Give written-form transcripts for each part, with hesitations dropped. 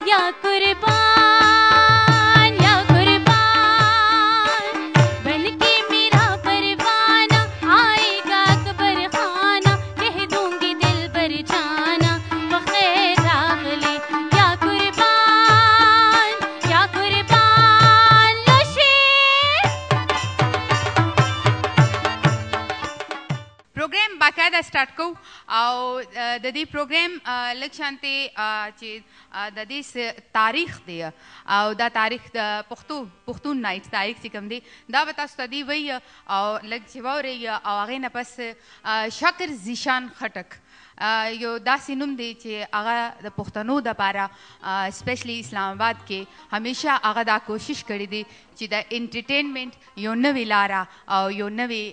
या कुर्बान बनके मेरा परवाना आएगा अकबर खाना, कह दूंगी दिल पर जाना बखैर रागले। या कुर्बान लो शेर। प्रोग्राम बाकायदा स्टार्ट को او د دې پروګرام لږ شانته چې د دې تاریخ دی او دا تاریخ د پښتون نایټ تاریخ چې کوم دی دا به تاسو ته دی وی او لږ چې ووري او هغه نه پس شاکر زیشان خټک یو داسې نوم دی چې هغه د پښتنو دپاره سپیشلی اسلام آباد کې همیشه هغه دا کوشش کړې دی چې د انټرټینمنټ یو نوې لاره او یو نوې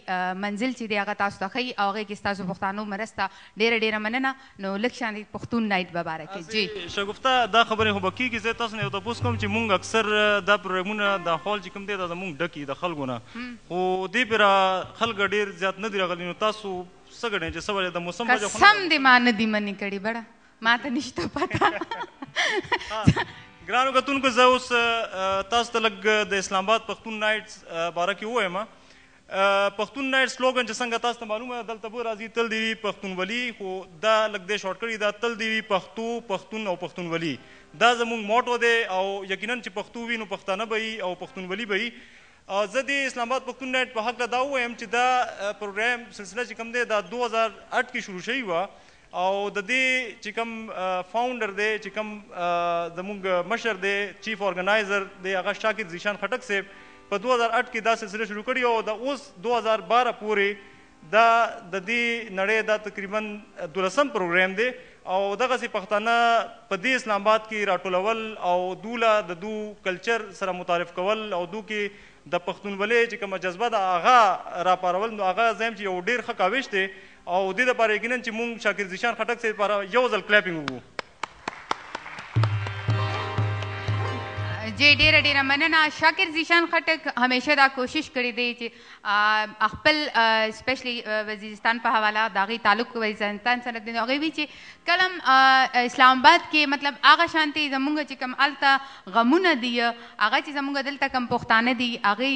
منزل چې دی هغه تاسو ته ښیي او هغې کې ستاسو پښتانو مرسته ډېره مننه. نو لږ شانې پښتون نایټ به باره کې جی شګفته دا خبرې خو به کېږي. زه تاسو نه یو تپوس کوم چې مونږ اکثر دا پروګرامونه دا هال چې کوم دی دا زمونږ ډکي د خلکو نه، خو دې پرې خلک ډېر زیات نه دي راغلي. نو تاسو څه ګڼئ چې څه وجه د موسم وجه خو قسم دې ما نه دي منې کړې بړه ما ته نشته پته. ګرانو کتونکو زه اوس تاسو ته لږ د اسلام آباد پښتون نایټس باره کې ووایم. پښتون نایټ سلوګن چې څنګه تاسو ته معلومه ده دلته به راځي تل دې وي پښتونولي، خو دا لږ دی شارټ کړي دا تل دې وي پښتو پښتون او پښتونولي. دا زموږ موټو دی او یقینا چې پښتو وي نو پښتانه به وي او پښتونولي به وي. زه د اسلام آباد پښتون نایټ په هکله دا ووایم چې دا پروګرام سلسله چې کوم دی دا 2008 کې شروع شوې وه او د دې چې کوم فاونډر دی چې کوم زموږ مشر دی چیف ارګنایزر دی هغه شاکر زیشان خټک صاحب په 2008 کې دا سلسله شروع کړې او د اوس 2012 پورې دا د دې نړۍ دا تقریبا 12م پروګرام دی او دغسې پښتانه په دې اسلام آباد کې راټولول او دوله د دو کلچر سره متعارف کول او دو کې د پښتونولۍ چې کومه جذبه ده هغه راپارول. نو هغه زم چې یو ډېر ښه کاوش دی او دې دپاره یقینا چې مونږ شاکر زیشان خټک صاحب لپاره یو ځل کلیپینګ وکړو. جی ډیره مننه. شاکر زیشان خټک همیشه دا کوشش کړی دی چې خپل سپیشلی وزیرستان په حواله د هغې تعلق وزیرستان سره دی. هغې وي چې کلم اسلام آباد کې مطلب هغه شانتې زمونږ چې کوم هلته غمونه دي هغه چې زمونږ دلته کوم پښتانه دي هغې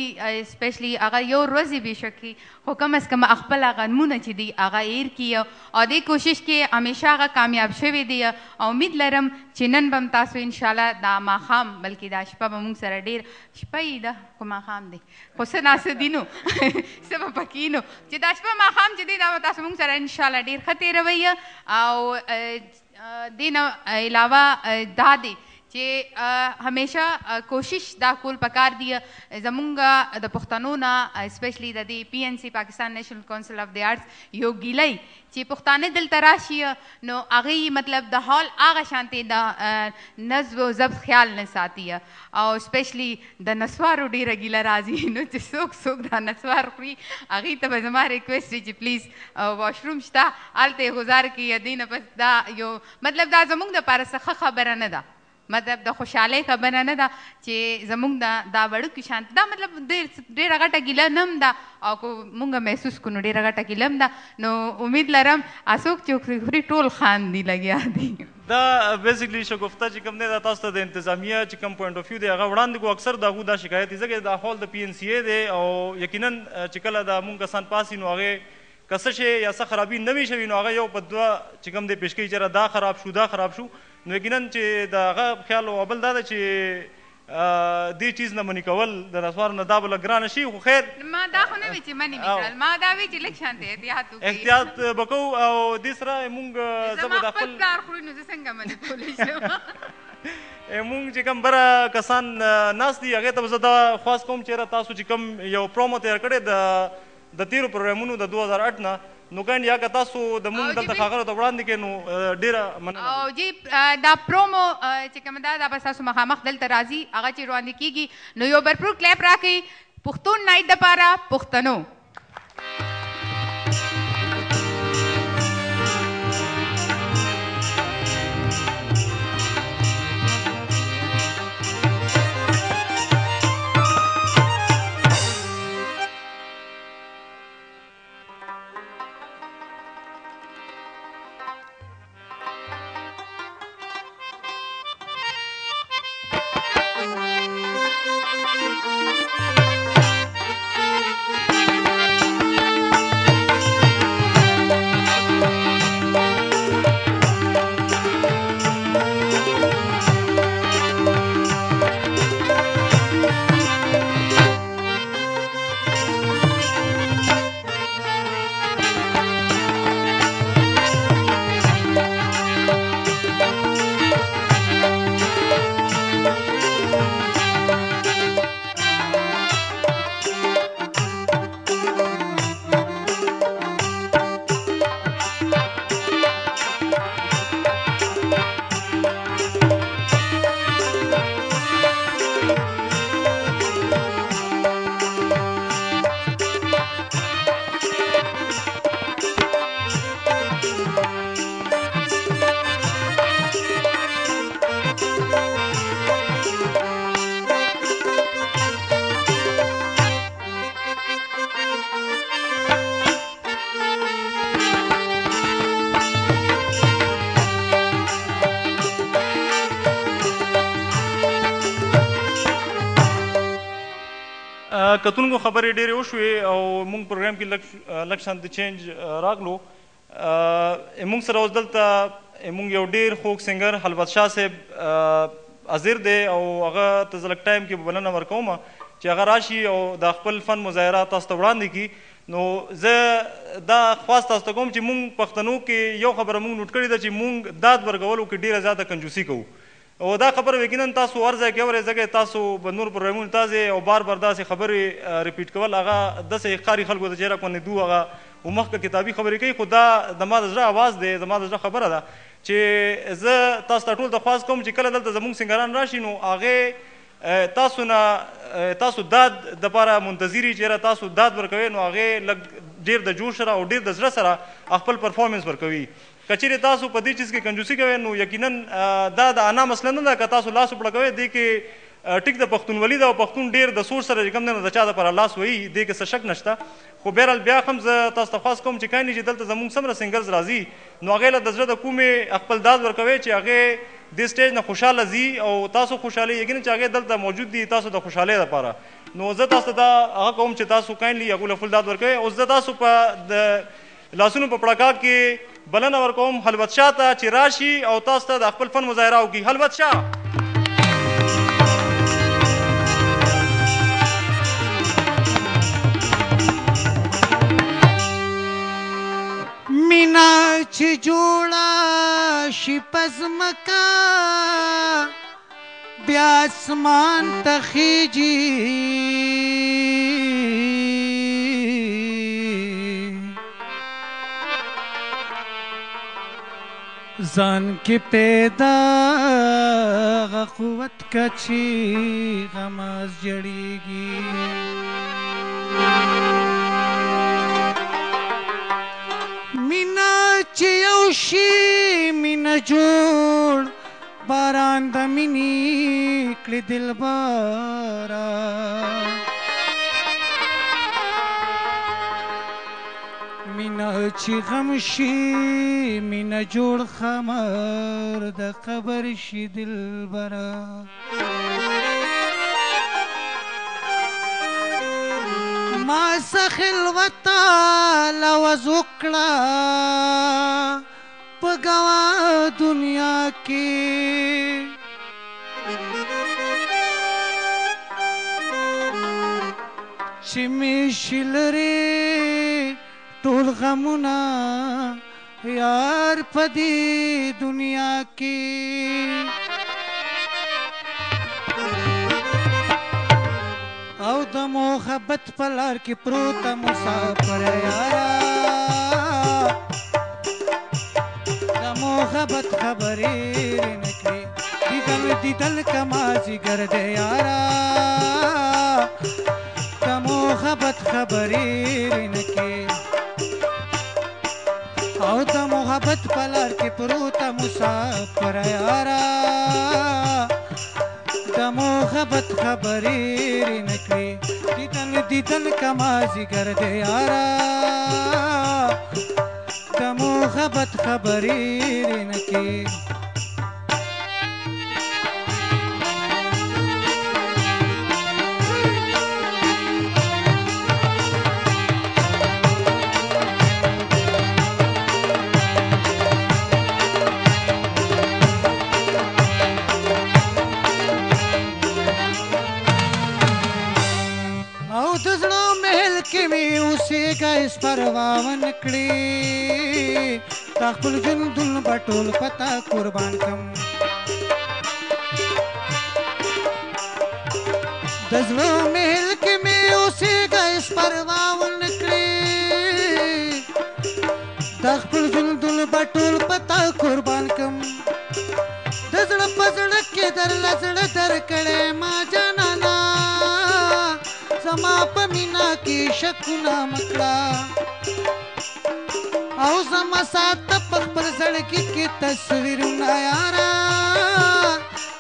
سپیشلی هغه یو ورځې بېشکي خو کم از کم خپل غمونه چې دي هغه هیر کړي او دې کوشش کې همیشه هغه کامیاب شوی دی او امید لرم چې نن به هم تاسو انشاءالله دا ماښام بلکې دا شپه به مونږ سره ډېر شپه یې ده خو ماښام دی خو څه ناڅه دي نو څه به پکې نو چې دا شپه ماښام چې دی دا به تاسو مونږ سره انشاءالله ډېر ښه تېروئ. او دې نه علاوه دا دی چې همیشه کوشش دا کول پکار دی زمونږ د پښتنو نه اسپیشلی د دې PNC پاکستان نیشنل کونسل اف د آرټس یو ګیلۍ چې پښتانه دلته راشي نو هغې مطلب د هال هغه شانتې د نظم و ضبط خیال نه ساتي او اسپیشلی د نسوارو ډېره ګیله راځي نو چې څوک دا نسوار خوري هغې ته به زما ریکویسټ وي چې پلیز واشروم شته هلته یې ګزار کړي. دې نه پس دا یو مطلب دا زموږ دپاره څه ښه خبره نه ده مطلب د خوشحالۍ خبره نه ده چې زموږ دا وړوکي شانت دا مطلب ډېره غټه ګیله نه هم ده او که مونږ محسوس کړو نو ډېره غټه ګیله هم ده. نو امید لرم څوک چې خوري ټول خاندي لګیا دي. دا بیسیکلی شګفته چې کوم دی دا تاسو ته د انتظامیه چې کوم پوینټ اف ویو دی هغه وړاندې کړو. اکثر د هغو دا شکایت دی ځکه دا هال د PNCA دی او یقینا چې کله دا مونږ کسان پاسي نو هغې که څه شی یا څه خرابي نه وي شوي نو هغه یو په دوه چې کوم دی پیش کوي چې دا خراب شو دا خراب شو نو یقینا چې د هغه خیال او بل دا ده چې دې چیز نه منې کول د نسوارو نه دا به لږ ګرانه شي. خو خیر ما دا خو نه وي چې منې مې کړل ما دا وي چې لږ شانتې احتیاط وکړي احتیاط به کوو او دې سره مونږ زما خپل پلار خوري نو زه څنګه منې کولی شم مونږ چې کوم بره کسان ناست دي هغې ته به زه دا خواست کوم چېرې تاسو چې کوم یو پرومو تیار کړی د تیرو پروګرامونو د 2008 نه نو ګاڼې یا که تاسو د مونږ دلته ښاغلو ته وړاندې کړئ نو ډېره مننه. او جی دا پرومو چې کوم دا به ستاسو مخامخ دلته راځي هغه چې وړاندې کېږي نو یو بھرپور کلیپ راکړئ پښتون نایټ دپاره پښتنو. کتونکو خبرې ډېرې وشوې او موږ پروګرام کې لږ شانتې چینج راغلو. موږ سره اوس دلته موږ یو ډېر خوږ سنګر حلوت شاه صاحب حاضر دی او هغه ته زه لږ ټایم کې بلنه ورکوم چې هغه راشي او د خپل فن مظاهره تاسو ته وړاندې کړي. نو زه دا خواست تاسو ته کوم چې موږ پښتنو کې یو خبره موږ نوټ کړې ده چې موږ داد ورکولو کې ډېره زیاته کنجوسي کوو او دا خبره یقینا تاسو هر ځای کې اورئ ځکه تاسو به نور پروګرامونه تازې او بار بار داسې خبرې ریپیټ کول هغه داسې ښکاري خلکو ته چې را کونې دو هغه مخکې کتابي خبرې کوي. خو دا زما د زړه آواز دی، زما د زړه خبره ده چې زه تاسو ته ټول ته خواست کوم چې کله دلته زموږ سنګران راشي نو هغې تاسو نه تاسو داد دپاره منتظري چې تاسو داد ورکوئ نو هغې لږ ډېر د جوش سره او ډېر د زړه سره خپل پرفارمنس ورکوي. که چیرې تاسو په دې چیز کې کنجوسي کوئ نو یقینا دا د انا مسله نه ده. که تاسو لاس وپړه کوئ دې کې ټیک د پښتونولي ده او پښتون ډېر د سوچ سره چې کوم دی نو د چا دپاره لاس وهي دې کې څه شک نشته. خو بهرحال بیا هم زه تاسو ته خواست کوم چې کایني چې دلته زموږ څومره سنګرز راځي نو هغې له د زړه د کومې خپل داد ورکوئ چې هغې دې سټیج نه خوشحاله ځي او تاسو خوشحالي یقینا چې هغې دلته موجود دي تاسو د خوشحالۍ دپاره. نو زه تاسو ته دا هغه کوم چې تاسو کاینلی هغو له فل داد ورکوئ. اوس زه تاسو په د لاسونو په پړکا کې بلنه ورکوم حلوت شاه ته چې راشي او تاسو ته د خپل فن مظاهره وکړي. حلوت شاه مینا چې جوړه شي پزمکا بیا اسمان ته خیږي ځان کې پیدا قوت کچی غماز جړیږي مینا چې یو شي مینا جوړ باران د مینې کړي دلبره مینا چې غم شي مینا جوړ خمر د قبر شي دلبره ما سخلوتا لوز وکړه په ګوا دنیا کې چې مې شلري ټول غمونه یار په دې دنیا کې او د محبت په لار کې پروت مسافر یارا د محبت خبرې نه کړې دیدل کما جګر دې یارا د محبت خبرې نه کړې او د محبت په لار کې پروت مسافر یارا د محبت خبرې نه کړې دیدل کما جګر دې یارا د محبت خبرې نه کړې اس پرواون کړي تا خپل ژوندون بټول پتا قربان کم د زړه محل کې مې اوسېږه اس پرواون کړي تا خپل ژوندون بټول پتا قربان کم د زړه په زړه کې درله زړه درکړی ما جانانا زما په مینا کې شکونه مکړه او زما ساته په خپل زړګي کې تصویرونه یارا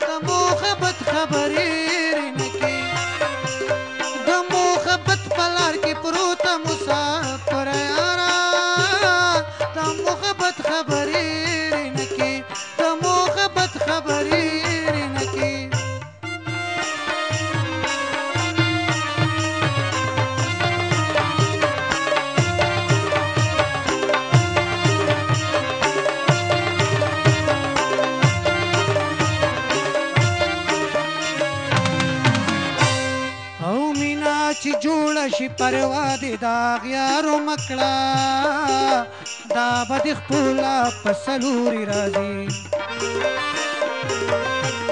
د محبت خبرې نه کړې د محبت په لار کې پروت مسافر یارا د محبت خبرې نه کړې د محبت خبرې نه کړې چې جوړه شي پروا دې د اغیارو مکړه دا به دې خپله په څلوري راځي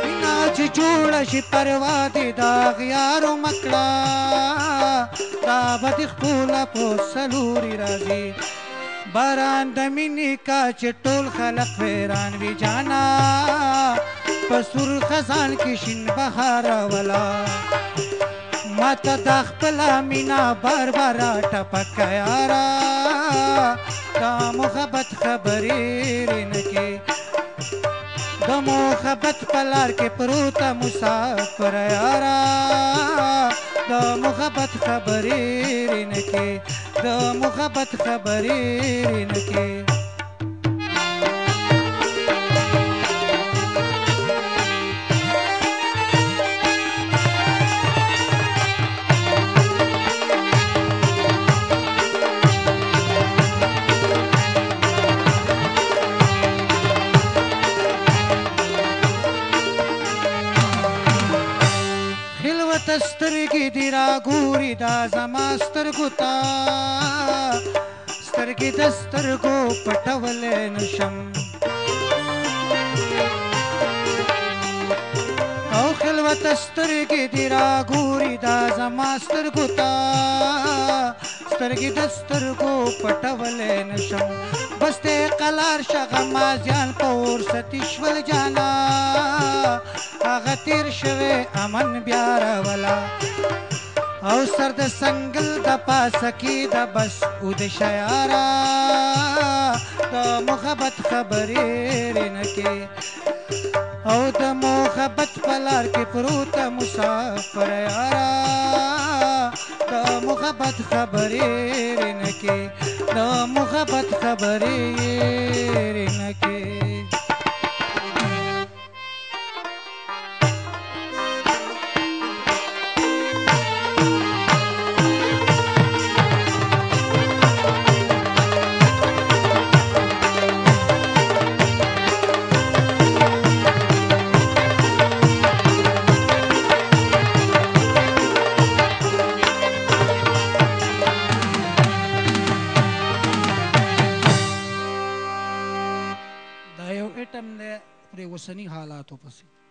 مینا چې جوړه شي پروا دې د اغیارو مکړه دا به دې خپله په څلوري راځي باران د مینې کا چې ټول خلق ویران وي جانا په سور خزان کې شین بهار ولا ماته د خپله مینا بار بار ټپکه یاره دا محبت خبرې نه کې د محبت په لار کې پروته مسافر یاره د محبت خبرې نه کې د محبت خبرې نه کې سترګې دې راګوري دا زما سترګو ته سترګې د سترګو پټولی نشم او خلوت سترګې دې راګوري دا زما سترګو ته سترګې د سترګو پټولی نشم بس دې قلار شه غمازیان په ورستي شول جانا هغه تیر شوی امن بیا راولا او سر د سنگل د پاسه کې د بس اود شیاره د محبت خبرې نه کې او د محبت په لار کې پروته مسافر یاره د محبت خبرې نه کې د محبت خبرې نه کې اوسنی حالاتو پسې